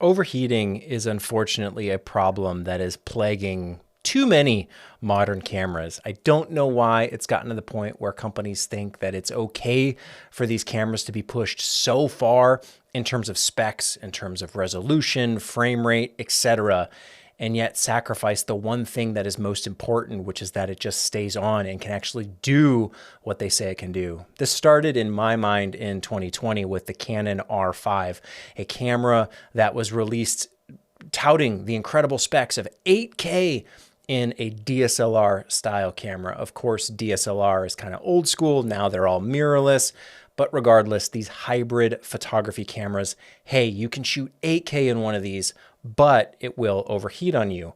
Overheating is unfortunately a problem that is plaguing too many modern cameras. I don't know why it's gotten to the point where companies think that it's okay for these cameras to be pushed so far in terms of specs, in terms of resolution, frame rate, etc., and yet sacrifice the one thing that is most important, which is that it just stays on and can actually do what they say it can do. This started in my mind in 2020 with the Canon R5, a camera that was released touting the incredible specs of 8K in a DSLR style camera. Of course, DSLR is kind of old school. Now they're all mirrorless. But regardless, these hybrid photography cameras, hey, you can shoot 8K in one of these, but it will overheat on you.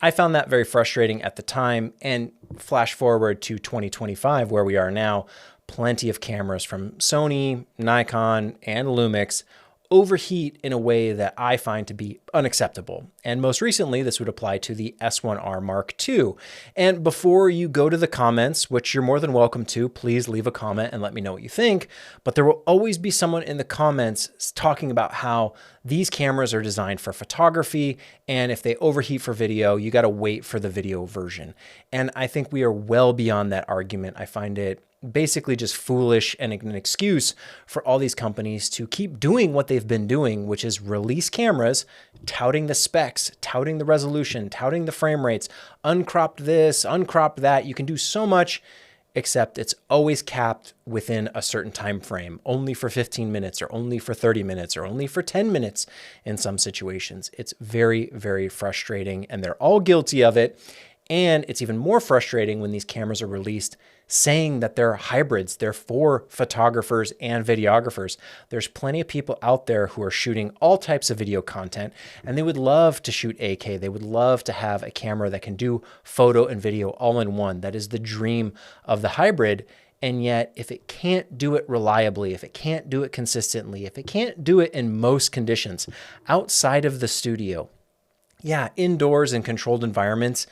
I found that very frustrating at the time, and flash forward to 2025, where we are now, plenty of cameras from Sony, Nikon, and Lumix overheat in a way that I find to be unacceptable. And most recently, this would apply to the S1R Mark II. And before you go to the comments, which you're more than welcome to, please leave a comment and let me know what you think. But there will always be someone in the comments talking about how these cameras are designed for photography, and if they overheat for video, you got to wait for the video version. And I think we are well beyond that argument. I find it basically just foolish and an excuse for all these companies to keep doing what they've been doing, which is release cameras, touting the specs, touting the resolution, touting the frame rates, uncropped this, uncropped that. You can do so much, except it's always capped within a certain time frame, only for 15 minutes or only for 30 minutes or only for 10 minutes in some situations. It's very, very frustrating, and they're all guilty of it. And it's even more frustrating when these cameras are released saying that they're hybrids. They're for photographers and videographers. There's plenty of people out there who are shooting all types of video content, and they would love to shoot 8K. They would love to have a camera that can do photo and video all in one. That is the dream of the hybrid. And yet, if it can't do it reliably, if it can't do it consistently, if it can't do it in most conditions outside of the studio, yeah, indoors in controlled environments,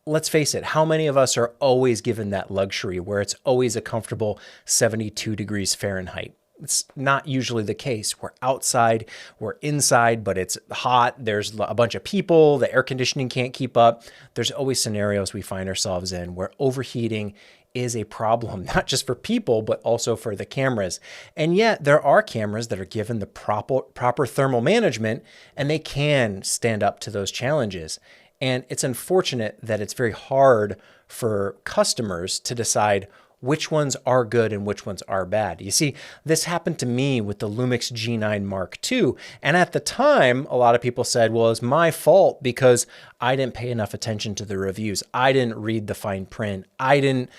let's face it, how many of us are always given that luxury where it's always a comfortable 72 degrees Fahrenheit? It's not usually the case. We're outside, we're inside, but it's hot. There's a bunch of people. The air conditioning can't keep up. There's always scenarios we find ourselves in where overheating is a problem, not just for people, but also for the cameras. And yet there are cameras that are given the proper thermal management, and they can stand up to those challenges. And it's unfortunate that it's very hard for customers to decide which ones are good and which ones are bad. You see, this happened to me with the Lumix G9 Mark II. And at the time, a lot of people said, well, it's my fault because I didn't pay enough attention to the reviews. I didn't read the fine print. I didn't,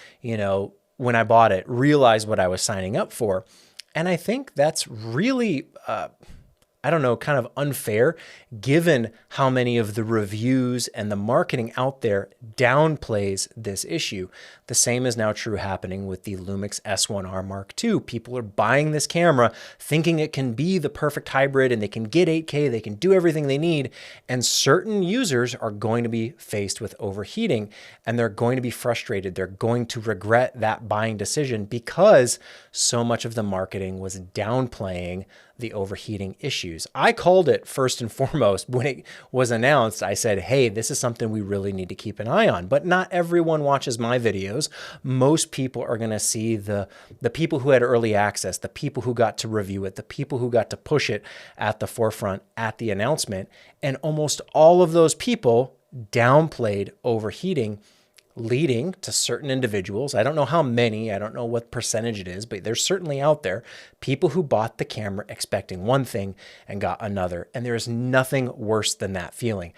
when I bought it, realize what I was signing up for. And I think that's really, kind of unfair given how many of the reviews and the marketing out there downplays this issue. The same is now true happening with the Lumix S1R Mark II. People are buying this camera thinking it can be the perfect hybrid and they can get 8K, they can do everything they need. And certain users are going to be faced with overheating, and they're going to be frustrated. They're going to regret that buying decision because so much of the marketing was downplaying the overheating issues. I called it first and foremost when it was announced. I said, hey, this is something we really need to keep an eye on. But not everyone watches my videos. Most people are going to see the people who had early access, the people who got to review it, the people who got to push it at the forefront at the announcement. And almost all of those people downplayed overheating, leading to certain individuals. I don't know how many, I don't know what percentage it is, but there's certainly out there people who bought the camera expecting one thing and got another. And there is nothing worse than that feeling.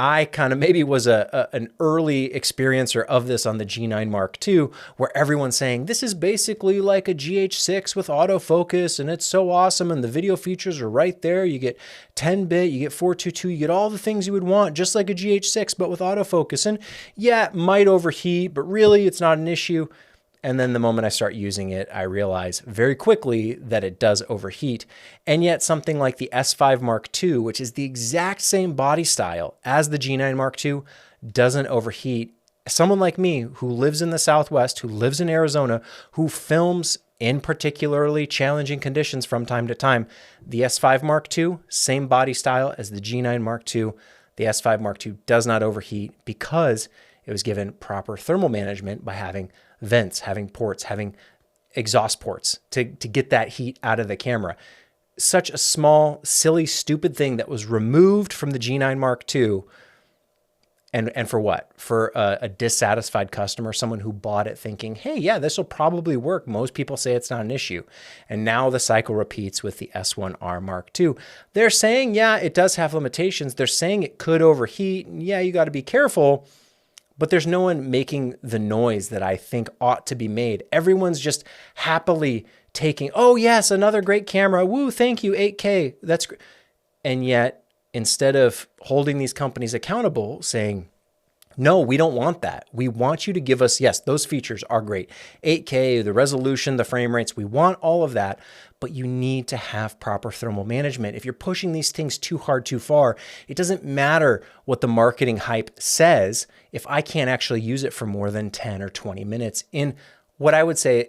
I kind of maybe was an early experiencer of this on the G9 Mark II, where everyone's saying, this is basically like a GH6 with autofocus, and it's so awesome, and the video features are right there. You get 10-bit, you get 422, you get all the things you would want, just like a GH6, but with autofocus. And yeah, it might overheat, but really it's not an issue. And then the moment I start using it, I realize very quickly that it does overheat. And yet something like the S5 Mark II, which is the exact same body style as the G9 Mark II, doesn't overheat. Someone like me who lives in the Southwest, who lives in Arizona, who films in particularly challenging conditions from time to time. The S5 Mark II, same body style as the G9 Mark II. The S5 Mark II does not overheat because it was given proper thermal management by having vents, having ports, having exhaust ports to get that heat out of the camera. Such a small, silly, stupid thing that was removed from the G9 Mark II. And for what? For a dissatisfied customer, someone who bought it thinking, hey, yeah, this will probably work. Most people say it's not an issue. And now the cycle repeats with the S1R Mark II. They're saying, yeah, it does have limitations. They're saying it could overheat. And yeah, you got to be careful. But there's no one making the noise that I think ought to be made. Everyone's just happily taking, oh, yes, another great camera. Woo, thank you, 8K. That's great. And yet, instead of holding these companies accountable, saying, no, we don't want that. We want you to give us, yes, those features are great. 8K, the resolution, the frame rates, we want all of that, but you need to have proper thermal management. If you're pushing these things too hard, too far, it doesn't matter what the marketing hype says if I can't actually use it for more than 10 or 20 minutes in what I would say,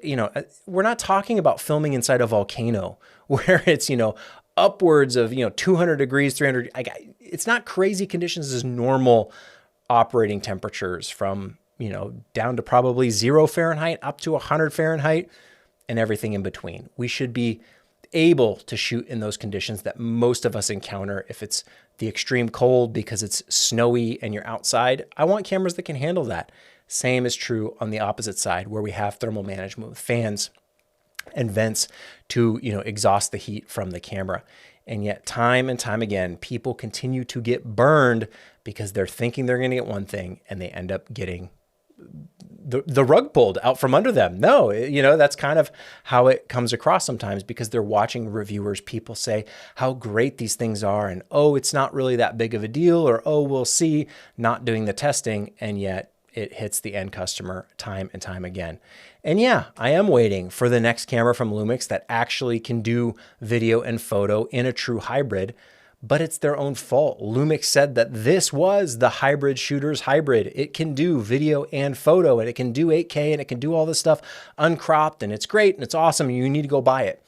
we're not talking about filming inside a volcano where it's, upwards of 200 degrees, 300. It's not crazy conditions as normal operating temperatures from down to probably 0 Fahrenheit up to 100 Fahrenheit and everything in between. We should be able to shoot in those conditions that most of us encounter. If it's the extreme cold because it's snowy and you're outside, I want cameras that can handle that. Same is true on the opposite side where we have thermal management with fans and vents to exhaust the heat from the camera. And yet time and time again, people continue to get burned because they're thinking they're going to get one thing and they end up getting the rug pulled out from under them. No, that's kind of how it comes across sometimes because they're watching reviewers. People say how great these things are and, oh, it's not really that big of a deal, or, oh, we'll see, not doing the testing. And yet it hits the end customer time and time again. And yeah, I am waiting for the next camera from Lumix that actually can do video and photo in a true hybrid, but it's their own fault. Lumix said that this was the hybrid shooter's hybrid. It can do video and photo, and it can do 8K, and it can do all this stuff uncropped, and it's great, and it's awesome, and you need to go buy it.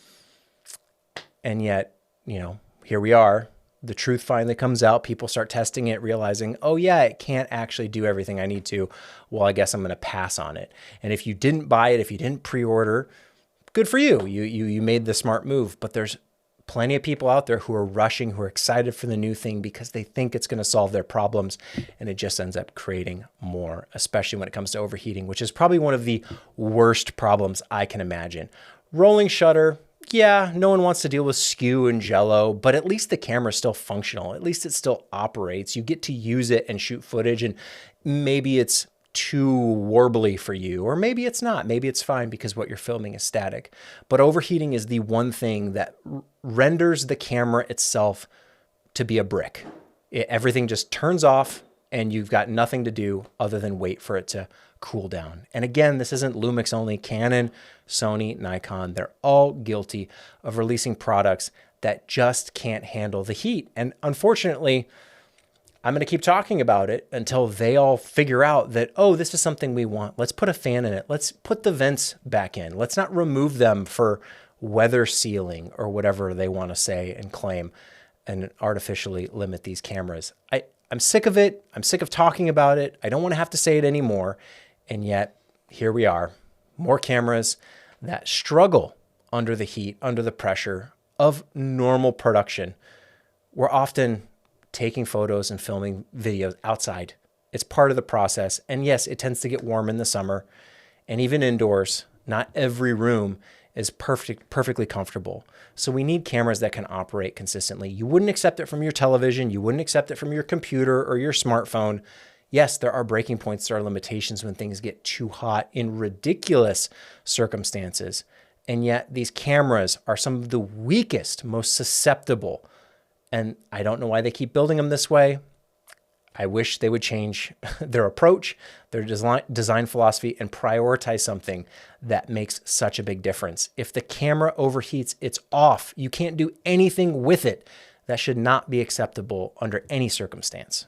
And yet, here we are. The truth finally comes out. People start testing it, realizing, oh yeah, it can't actually do everything I need to. Well, I guess I'm going to pass on it. And if you didn't buy it, if you didn't pre-order, good for you. You made the smart move. But there's plenty of people out there who are rushing, who are excited for the new thing because they think it's going to solve their problems. And it just ends up creating more, especially when it comes to overheating, which is probably one of the worst problems I can imagine. Rolling shutter. Yeah, no one wants to deal with skew and jello, but at least the camera is still functional. At least it still operates. You get to use it and shoot footage, and maybe it's too warbly for you, or maybe it's not. Maybe it's fine because what you're filming is static. But overheating is the one thing that renders the camera itself to be a brick. Everything just turns off, and you've got nothing to do other than wait for it to cool down. And again, this isn't Lumix only. Canon, Sony, Nikon, they're all guilty of releasing products that just can't handle the heat. And unfortunately, I'm going to keep talking about it until they all figure out that, oh, this is something we want. Let's put a fan in it. Let's put the vents back in. Let's not remove them for weather sealing or whatever they want to say and claim and artificially limit these cameras. I'm sick of it. I'm sick of talking about it. I don't want to have to say it anymore. And yet, here we are, more cameras that struggle under the heat, under the pressure of normal production. We're often taking photos and filming videos outside. It's part of the process. And yes, it tends to get warm in the summer. And even indoors, not every room is perfectly comfortable. So we need cameras that can operate consistently. You wouldn't accept it from your television. You wouldn't accept it from your computer or your smartphone. Yes, there are breaking points, there are limitations when things get too hot in ridiculous circumstances. And yet these cameras are some of the weakest, most susceptible. And I don't know why they keep building them this way. I wish they would change their approach, their design philosophy, and prioritize something that makes such a big difference. If the camera overheats, it's off. You can't do anything with it. That should not be acceptable under any circumstance.